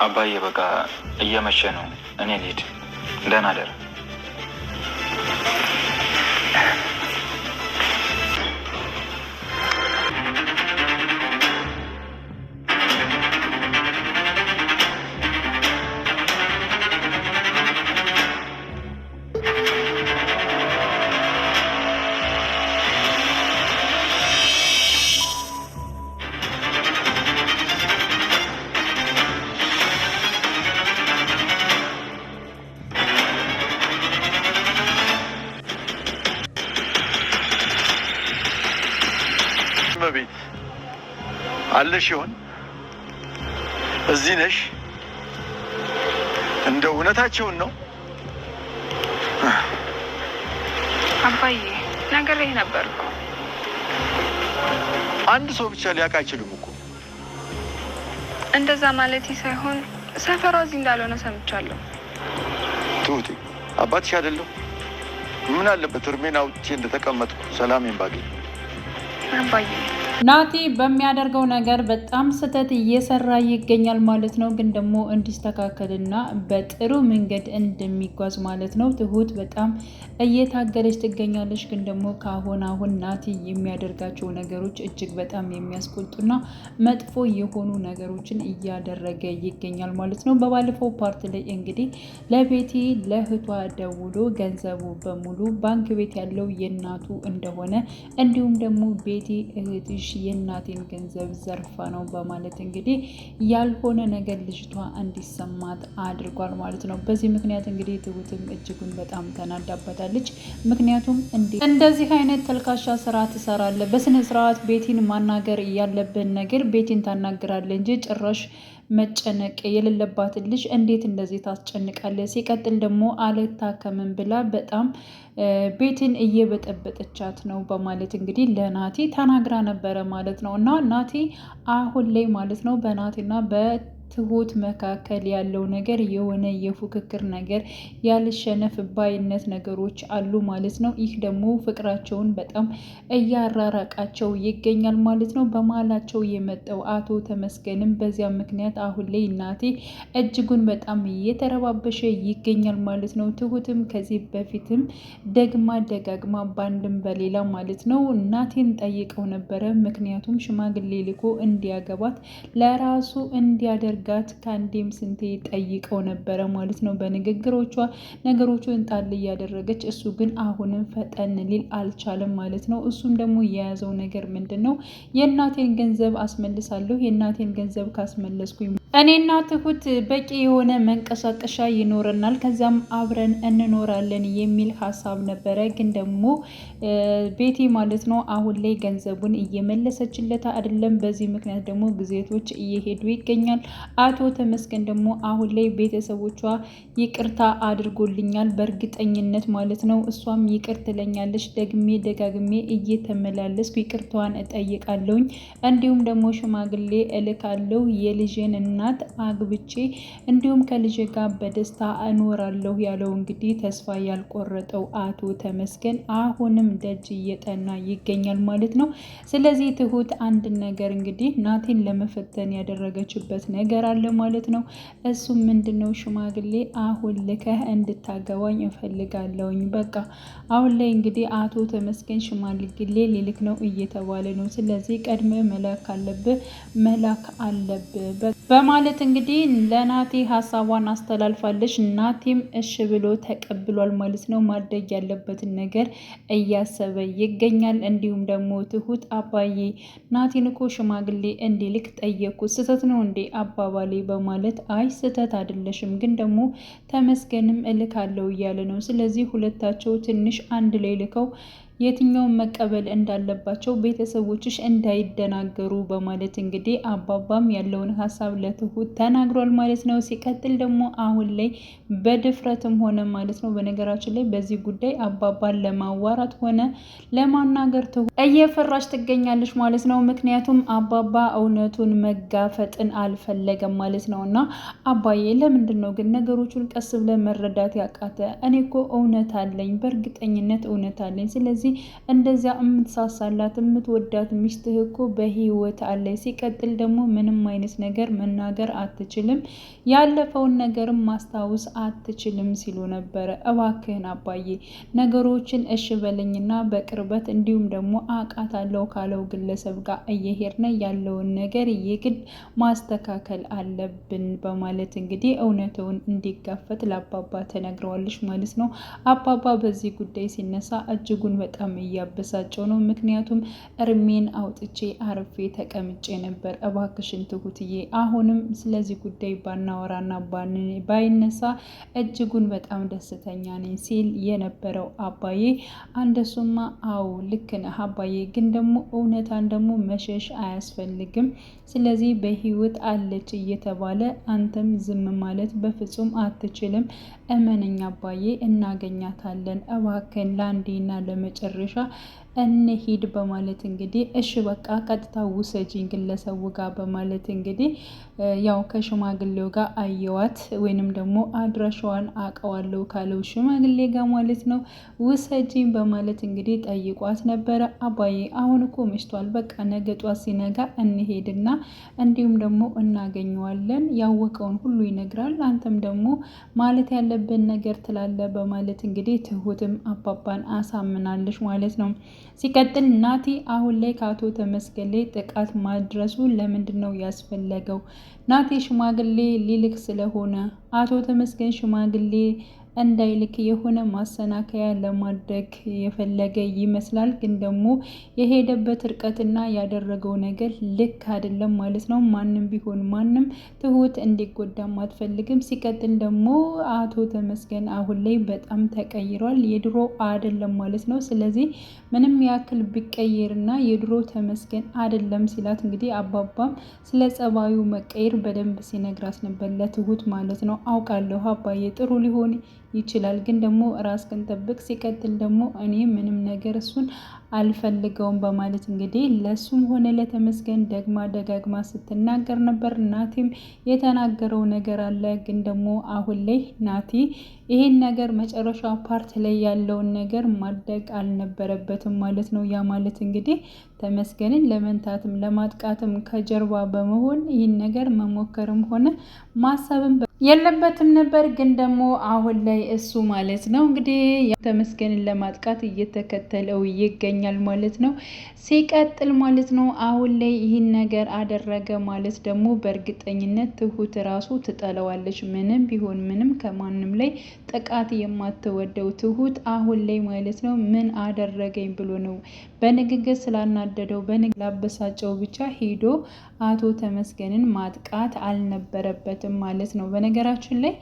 አባዬ በቃ እየመሸ ነው። እኔ ልሂድ። ደህና ደር። ቤት አለሽ ይሆን? እዚህ ነሽ? እንደ እውነታቸውን ነው? አባዬ ነግሬህ ነበር እኮ። አንድ ሰው ብቻ ሊያውቅ አይችልም እኮ። እንደዛ ማለቴ ሳይሆን ሰፈሯ እዚህ እንዳልሆነ ሰምቻለሁ። ትሁቴ አባትሽ አይደለሁ? ምን አለበት እርሜን አውጥቼ እንደተቀመጥኩ ሰላሜን ባገኝ። አባዬ ናቲ በሚያደርገው ነገር በጣም ስህተት እየሰራ ይገኛል ማለት ነው። ግን ደግሞ እንዲስተካከልና በጥሩ መንገድ እንደሚጓዝ ማለት ነው። ትሁት በጣም እየታገለች ትገኛለች። ግን ደግሞ አሁን ናቲ የሚያደርጋቸው ነገሮች እጅግ በጣም የሚያስቆጡና መጥፎ የሆኑ ነገሮችን እያደረገ ይገኛል ማለት ነው። በባለፈው ፓርት ላይ እንግዲህ ለቤቲ ለእህቷ ደውሎ ገንዘቡ በሙሉ ባንክ ቤት ያለው የእናቱ እንደሆነ እንዲሁም ደግሞ ቤቲ እህትሽ የእናቴን ገንዘብ ዘርፋ ነው በማለት እንግዲህ ያልሆነ ነገር ልጅቷ እንዲሰማት አድርጓል ማለት ነው። በዚህ ምክንያት እንግዲህ ትሁትም እጅጉን በጣም ተናዳባታለች። ምክንያቱም እንደዚህ አይነት ተልካሻ ስራ ትሰራለህ? በስነ ስርዓት ቤቲን ማናገር ያለብን ነገር ቤቲን ታናግራለህ እንጂ ጭራሽ መጨነቅ የሌለባትን ልጅ እንዴት እንደዚህ ታስጨንቃለህ? ሲቀጥል ደግሞ አልታከምም ብላ በጣም ቤትን እየበጠበጠቻት ነው በማለት እንግዲህ ለናቲ ተናግራ ነበረ ማለት ነው። እና ናቲ አሁን ላይ ማለት ነው በናቲና በትሁት መካከል ያለው ነገር የሆነ የፉክክር ነገር ያልሸነፍ ባይነት ነገሮች አሉ ማለት ነው። ይህ ደግሞ ፍቅራቸውን በጣም እያራራቃቸው ይገኛል ማለት ነው። በመሀላቸው የመጣው አቶ ተመስገንም በዚያ ምክንያት አሁን ላይ ናቲ እጅጉን በጣም እየተረባበሸ ይገኛል ማለት ነው። ትሁትም ከዚህ በፊትም ደግማ ደጋግማ ባንድም በሌላ ማለት ነው ናቲን ጠይቀው ነበረ። ምክንያቱም ሽማግሌ ልኮ እንዲያገባት ለራሱ እንዲያደርጋት ከአንዴም ስንቴ ጠይቀው ነበረ ማለት ነው። በንግግሮቿ ነገሮቹን ጣል እያደረገች እሱ ግን አሁንም ፈጠን ሊል አልቻለም ማለት ነው። እሱም ደግሞ የያዘው ነገር ምንድን ነው? የእናቴን ገንዘብ አስመልሳለሁ፣ የእናቴን ገንዘብ ካስመለስኩኝ እኔና ትሁት በቂ የሆነ መንቀሳቀሻ ይኖረናል፣ ከዚያም አብረን እንኖራለን የሚል ሀሳብ ነበረ። ግን ደግሞ ቤቲ ማለት ነው አሁን ላይ ገንዘቡን እየመለሰችለት አይደለም። በዚህ ምክንያት ደግሞ ጊዜቶች እየሄዱ ይገኛል። አቶ ተመስገን ደግሞ አሁን ላይ ቤተሰቦቿ ይቅርታ አድርጎልኛል በእርግጠኝነት ማለት ነው። እሷም ይቅር ትለኛለች፣ ደግሜ ደጋግሜ እየተመላለስኩ ይቅርታዋን እጠይቃለሁኝ፣ እንዲሁም ደግሞ ሽማግሌ እልካለሁ፣ የልጄን እናት አግብቼ እንዲሁም ከልጄ ጋር በደስታ እኖራለሁ ያለው እንግዲህ ተስፋ ያልቆረጠው አቶ ተመስገን አሁንም ደጅ እየጠና ይገኛል ማለት ነው። ስለዚህ ትሁት አንድ ነገር እንግዲህ ናቲን ለመፈተን ያደረገችበት ነገር አለ ማለት ነው። እሱም ምንድነው? ሽማግሌ አሁን ልከህ እንድታገባኝ እፈልጋለሁኝ። በቃ አሁን ላይ እንግዲህ አቶ ተመስገን ሽማግሌ ሊልክ ነው እየተባለ ነው። ስለዚህ ቀድመ መላክ አለብህ በማለት እንግዲህ ለናቲ ሀሳቧን አስተላልፋለች። ናቲም እሺ ብሎ ተቀብሏል ማለት ነው። ማድረግ ያለበትን ነገር እያሰበ ይገኛል። እንዲሁም ደግሞ ትሁት አባዬ ናቲን እኮ ሽማግሌ እንዲልክ ጠየኩት፣ ስህተት ነው እንዴ አባባሌ በማለት አይ ስህተት አይደለሽም፣ ግን ደግሞ ተመስገንም እልካለሁ እያለ ነው። ስለዚህ ሁለታቸው ትንሽ አንድ ላይ ልከው የትኛውን መቀበል እንዳለባቸው ቤተሰቦችሽ እንዳይደናገሩ በማለት እንግዲህ አባባም ያለውን ሀሳብ ለትሁት ተናግሯል ማለት ነው። ሲቀጥል ደግሞ አሁን ላይ በድፍረትም ሆነ ማለት ነው በነገራችን ላይ በዚህ ጉዳይ አባባን ለማዋራት ሆነ ለማናገር ትሁት እየፈራች ትገኛለች ማለት ነው። ምክንያቱም አባባ እውነቱን መጋፈጥን አልፈለገም ማለት ነው። እና አባዬ ለምንድን ነው ግን ነገሮቹን ቀስ ብለን መረዳት ያቃተ? እኔ እኮ እውነት አለኝ፣ በእርግጠኝነት እውነት አለኝ። ስለዚህ ስለዚህ እንደዚያ የምትሳሳላት የምትወዳት ሚስትህ እኮ በህይወት አለ። ሲቀጥል ደግሞ ምንም አይነት ነገር መናገር አትችልም፣ ያለፈውን ነገርም ማስታወስ አትችልም ሲሉ ነበረ። እባክህን አባዬ ነገሮችን እሺ በለኝና በቅርበት እንዲሁም ደግሞ አውቃታለሁ ካለው ግለሰብ ጋር እየሄድን ያለውን ነገር የግድ ማስተካከል አለብን በማለት እንግዲህ እውነቱን እንዲጋፈጥ ለአባባ ተነግረዋለች ማለት ነው። አባባ በዚህ ጉዳይ ሲነሳ እጅጉን በጣም እያበሳጨው ነው። ምክንያቱም እርሜን አውጥቼ አርፌ ተቀምጬ ነበር። እባክሽን ትሁትዬ አሁንም ስለዚህ ጉዳይ ባናወራና ባይነሳ እጅጉን በጣም ደስተኛ ነኝ ሲል የነበረው አባዬ አንደሱማ አው ልክ ነህ አባዬ፣ ግን ደግሞ እውነታን ደግሞ መሸሽ አያስፈልግም። ስለዚህ በህይወት አለች እየተባለ አንተም ዝም ማለት በፍጹም አትችልም። እመነኛ አባዬ እናገኛታለን። እባክህን ለአንዴና ለመጨረሻ እንሂድ በማለት እንግዲህ እሺ በቃ ቀጥታ ውሰጂኝ ግለሰቡ ጋር በማለት እንግዲህ ያው ከሽማግሌው ጋር አየዋት ወይንም ደግሞ አድራሻዋን አውቀዋለሁ ካለው ሽማግሌ ጋር ማለት ነው። ውሰጂኝ በማለት እንግዲህ ጠይቋት ነበረ። አባዬ አሁን እኮ መሽቷል፣ በቃ ነገ ጧት ሲነጋ እንሄድና እንዲሁም ደግሞ እናገኘዋለን፣ ያወቀውን ሁሉ ይነግራል፣ አንተም ደግሞ ማለት ያለብን ነገር ትላለ በማለት እንግዲህ ትሁትም አባባን አሳምናለች ማለት ነው። ሲቀጥል ናቲ አሁን ላይ ከአቶ ተመስገን ላይ ጥቃት ማድረሱ ለምንድን ነው ያስፈለገው? ናቲ ሽማግሌ ሊልክ ስለሆነ አቶ ተመስገን ሽማግሌ እንዳይልክ የሆነ ማሰናከያ ለማድረግ የፈለገ ይመስላል። ግን ደግሞ የሄደበት ርቀትና ያደረገው ነገር ልክ አይደለም ማለት ነው። ማንም ቢሆን ማንም ትሁት እንዲጎዳም አትፈልግም። ሲቀጥል ደግሞ አቶ ተመስገን አሁን ላይ በጣም ተቀይሯል፣ የድሮ አይደለም ማለት ነው። ስለዚህ ምንም ያክል ቢቀየርና የድሮ ተመስገን አይደለም ሲላት እንግዲህ አባባም ስለ ጸባዩ መቀየር በደንብ ሲነግራት ነበር ለትሁት ማለት ነው። አውቃለሁ አባዬ ጥሩ ሊሆን ይችላል፣ ግን ደግሞ ራስህን ጠብቅ። ሲቀጥል ደግሞ እኔ ምንም ነገር እሱን አልፈልገውም በማለት እንግዲህ ለሱም ሆነ ለተመስገን ደግማ ደጋግማ ስትናገር ነበር። ናቲም የተናገረው ነገር አለ፣ ግን ደግሞ አሁን ላይ ናቲ ይሄን ነገር መጨረሻ ፓርት ላይ ያለውን ነገር ማድረግ አልነበረበትም ማለት ነው። ያ ማለት እንግዲህ ተመስገንን ለመንታትም ለማጥቃትም ከጀርባ በመሆን ይህን ነገር መሞከርም ሆነ ማሰብም የለበትም ነበር። ግን ደግሞ አሁን ላይ እሱ ማለት ነው እንግዲህ ተመስገንን ለማጥቃት እየተከተለው ይገኛል ማለት ነው። ሲቀጥል ማለት ነው አሁን ላይ ይህን ነገር አደረገ ማለት ደግሞ በእርግጠኝነት ትሁት ራሱ ትጠለዋለች። ምንም ቢሆን ምንም ከማንም ላይ ጥቃት የማትወደው ትሁት አሁን ላይ ማለት ነው ምን አደረገኝ ብሎ ነው በንግግር ስላናደደው ላበሳጨው ብቻ ሄዶ አቶ ተመስገንን ማጥቃት አልነበረበትም ማለት ነው። በነገራችን ላይ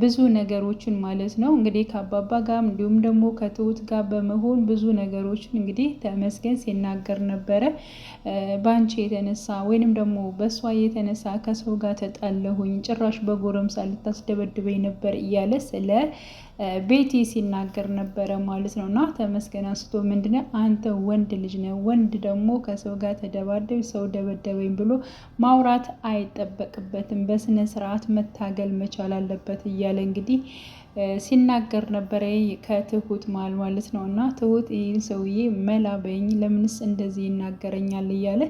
ብዙ ነገሮችን ማለት ነው እንግዲህ ከአባባ ጋር እንዲሁም ደግሞ ከትሁት ጋር በመሆን ብዙ ነገሮችን እንግዲህ ተመስገን ሲናገር ነበረ። በአንቺ የተነሳ ወይንም ደግሞ በእሷ የተነሳ ከሰው ጋር ተጣለሁኝ፣ ጭራሽ በጎረምሳ ልታስደበድበኝ ነበር እያለ ስለ ቤቲ ሲናገር ነበረ ማለት ነው። እና ተመስገን አንስቶ ምንድነው አንተ ወንድ ልጅ ነህ፣ ወንድ ደግሞ ከሰው ጋር ተደባደብ ሰው ደበደበኝ ብሎ ማውራት አይጠበቅበትም፣ በስነ ስርዓት መታገል መቻል አለበት እያለ እንግዲህ ሲናገር ነበረ ከትሁት መሀል ማለት ነው። እና ትሁት ይህን ሰውዬ መላ በይኝ ለምንስ እንደዚህ ይናገረኛል እያለ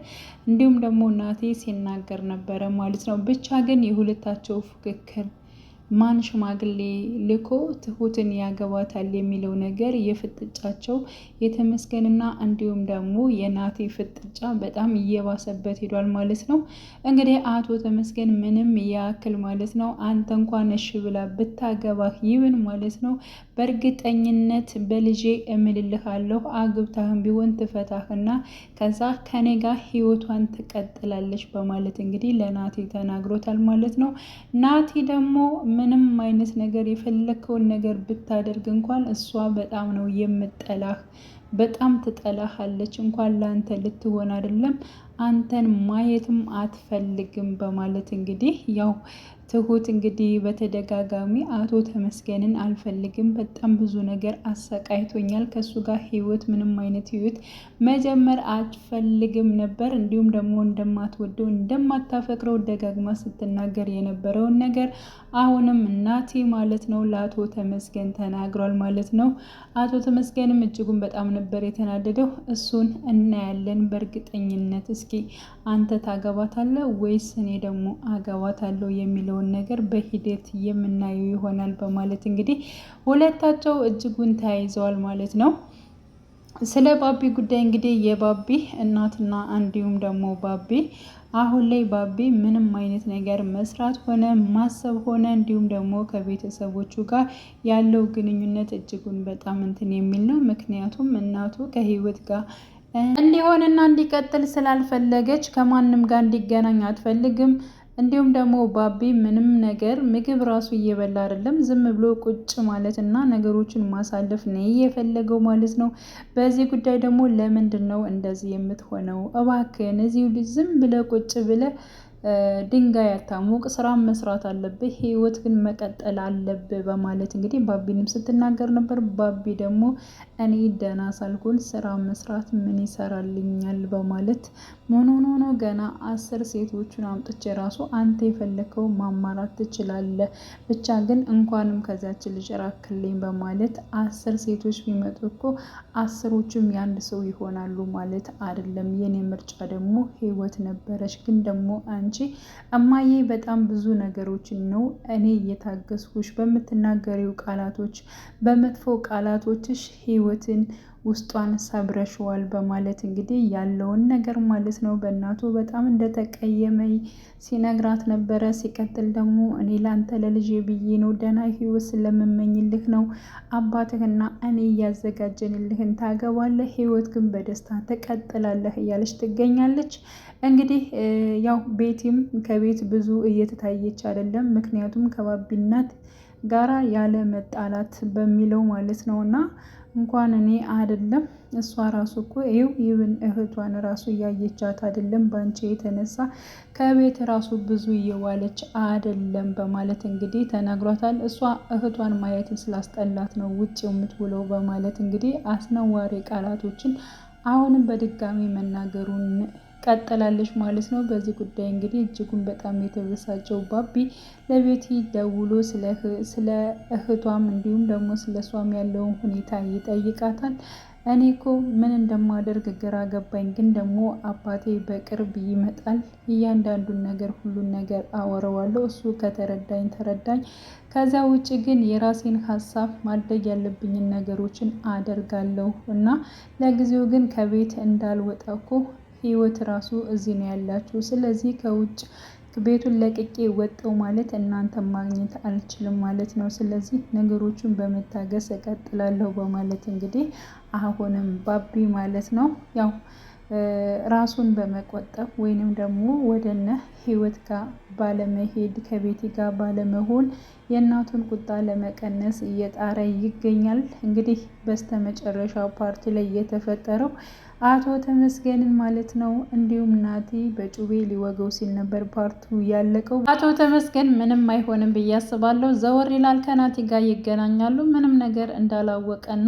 እንዲሁም ደግሞ እናቴ ሲናገር ነበረ ማለት ነው። ብቻ ግን የሁለታቸው ፍክክር ማን ሽማግሌ ልኮ ትሁትን ያገባታል የሚለው ነገር የፍጥጫቸው የተመስገንና እንዲሁም ደግሞ የናቴ ፍጥጫ በጣም እየባሰበት ሄዷል ማለት ነው። እንግዲህ አቶ ተመስገን ምንም ያክል ማለት ነው አንተ እንኳን እሺ ብላ ብታገባህ ይብን ማለት ነው በእርግጠኝነት በልጄ እምልልሃለሁ አግብታህም ቢሆን ትፈታህና ከዛ ከኔ ጋር ህይወቷን ትቀጥላለች በማለት እንግዲህ ለናቴ ተናግሮታል ማለት ነው። ናቴ ደግሞ ምንም አይነት ነገር የፈለከውን ነገር ብታደርግ እንኳን እሷ በጣም ነው የምጠላህ፣ በጣም ትጠላሃለች። እንኳን ለአንተ ልትሆን አይደለም አንተን ማየትም አትፈልግም በማለት እንግዲህ ያው ትሁት እንግዲህ በተደጋጋሚ አቶ ተመስገንን አልፈልግም፣ በጣም ብዙ ነገር አሰቃይቶኛል፣ ከሱ ጋር ህይወት ምንም አይነት ህይወት መጀመር አትፈልግም ነበር። እንዲሁም ደግሞ እንደማትወደው እንደማታፈቅረው ደጋግማ ስትናገር የነበረውን ነገር አሁንም ናቲ ማለት ነው ለአቶ ተመስገን ተናግሯል ማለት ነው። አቶ ተመስገንም እጅጉን በጣም ነበር የተናደደው። እሱን እናያለን በእርግጠኝነት። እስኪ አንተ ታገባታለህ ወይስ እኔ ደግሞ አገባታለሁ የሚለውን ነገር በሂደት የምናየው ይሆናል በማለት እንግዲህ ሁለታቸው እጅጉን ተያይዘዋል ማለት ነው። ስለ ባቢ ጉዳይ እንግዲህ የባቢ እናትና እንዲሁም ደግሞ ባቢ አሁን ላይ ባቢ ምንም አይነት ነገር መስራት ሆነ ማሰብ ሆነ እንዲሁም ደግሞ ከቤተሰቦቹ ጋር ያለው ግንኙነት እጅጉን በጣም እንትን የሚል ነው። ምክንያቱም እናቱ ከህይወት ጋር እንዲሆንና እንዲቀጥል ስላልፈለገች ከማንም ጋር እንዲገናኝ አትፈልግም። እንዲሁም ደግሞ ባቢ ምንም ነገር ምግብ ራሱ እየበላ አይደለም፣ ዝም ብሎ ቁጭ ማለት እና ነገሮችን ማሳለፍ ነው የፈለገው ማለት ነው። በዚህ ጉዳይ ደግሞ ለምንድን ነው እንደዚህ የምትሆነው? እባክህን እዚሁ ዝም ብለህ ቁጭ ብለህ ድንጋይ አታሙቅ፣ ስራ መስራት አለብህ፣ ህይወት ግን መቀጠል አለብህ በማለት እንግዲህ ባቢንም ስትናገር ነበር። ባቢ ደግሞ እኔ ደህና ሳልሆን ስራ መስራት ምን ይሰራልኛል በማለት ምን ሆኖ ነው ገና 10 ሴቶቹን አምጥቼ ራሱ አንተ የፈለከው ማማራት ትችላለህ፣ ብቻ ግን እንኳንም ከዚያች ልጅ ራክልኝ በማለት 10 ሴቶች ቢመጡ እኮ 10ዎቹም የአንድ ሰው ይሆናሉ ማለት አይደለም። የኔ ምርጫ ደግሞ ህይወት ነበረች፣ ግን ደግሞ አንቺ እማዬ በጣም ብዙ ነገሮችን ነው እኔ እየታገስኩሽ፣ በምትናገሪው ቃላቶች በመጥፎ ቃላቶችሽ ህይወትን ውስጧን ሰብረሽዋል በማለት እንግዲህ ያለውን ነገር ማለት ነው በእናቱ በጣም እንደተቀየመኝ ሲነግራት ነበረ። ሲቀጥል ደግሞ እኔ ላንተ ለልጄ ብዬ ነው ደህና ህይወት ስለምመኝልህ ነው አባትህና እኔ እያዘጋጀንልህን ታገባለህ፣ ህይወት ግን በደስታ ትቀጥላለህ እያለች ትገኛለች። እንግዲህ ያው ቤቲም ከቤት ብዙ እየተታየች አይደለም፣ ምክንያቱም ከባቢ እናት ጋራ ያለ መጣላት በሚለው ማለት ነው። እና እንኳን እኔ አይደለም እሷ ራሱ እኮ ይኸው ይብን እህቷን ራሱ እያየቻት አይደለም፣ በአንቺ የተነሳ ከቤት ራሱ ብዙ እየዋለች አይደለም በማለት እንግዲህ ተናግሯታል። እሷ እህቷን ማየትም ስላስጠላት ነው ውጭ የምትውለው በማለት እንግዲህ አስነዋሪ ቃላቶችን አሁንም በድጋሚ መናገሩን ቀጥላለች ማለት ነው። በዚህ ጉዳይ እንግዲህ እጅጉን በጣም የተበሳጨው ባቢ ለቤቲ ደውሎ ስለ እህቷም እንዲሁም ደግሞ ስለ እሷም ያለውን ሁኔታ ይጠይቃታል። እኔ እኮ ምን እንደማደርግ ግራ ገባኝ፣ ግን ደግሞ አባቴ በቅርብ ይመጣል፣ እያንዳንዱን ነገር ሁሉን ነገር አወረዋለሁ፣ እሱ ከተረዳኝ ተረዳኝ፣ ከዛ ውጭ ግን የራሴን ሀሳብ ማድረግ ያለብኝን ነገሮችን አደርጋለሁ እና ለጊዜው ግን ከቤት እንዳልወጣ እኮ ህይወት ራሱ እዚህ ነው ያላችሁ፣ ስለዚህ ከውጭ ቤቱን ለቅቄ ወጣው ማለት እናንተን ማግኘት አልችልም ማለት ነው። ስለዚህ ነገሮቹን በመታገስ እቀጥላለሁ በማለት እንግዲህ አሁንም ባቢ ማለት ነው ያው ራሱን በመቆጠብ ወይንም ደግሞ ወደነ ህይወት ጋር ባለመሄድ ከቤቲ ጋር ባለመሆን የእናቱን ቁጣ ለመቀነስ እየጣረ ይገኛል። እንግዲህ በስተመጨረሻው ፓርቲ ላይ የተፈጠረው አቶ ተመስገንን ማለት ነው እንዲሁም ናቲ በጩቤ ሊወገው ሲል ነበር ፓርቱ ያለቀው። አቶ ተመስገን ምንም አይሆንም ብዬ አስባለሁ፣ ዘወር ይላል ከናቲ ጋር ይገናኛሉ። ምንም ነገር እንዳላወቀና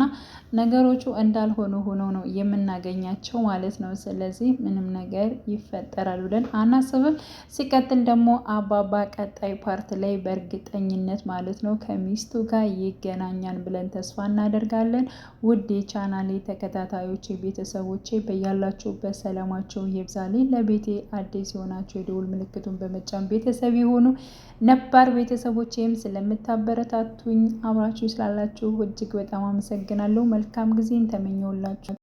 ነገሮቹ እንዳልሆኑ ሆነው ነው የምናገኛቸው ማለት ነው። ስለዚህ ምንም ነገር ይፈጠራል ብለን አናስብም። ሲቀጥል ደግሞ አባባ ቀጣይ ፓርት ላይ በእርግጠኝነት ማለት ነው ከሚስቱ ጋር ይገናኛል ብለን ተስፋ እናደርጋለን። ውድ የቻናሌ ተከታታዮች ቤተሰቦች በያላችሁበት ሰላማቸው ይብዛልኝ። ለቤቴ አዲስ የሆናችሁ የደውል ምልክቱን በመጫን ቤተሰብ የሆኑ ነባር ቤተሰቦቼም ስለምታበረታቱኝ አብራችሁ ስላላችሁ እጅግ በጣም አመሰግናለሁ። መልካም ጊዜን ተመኘውላችሁ።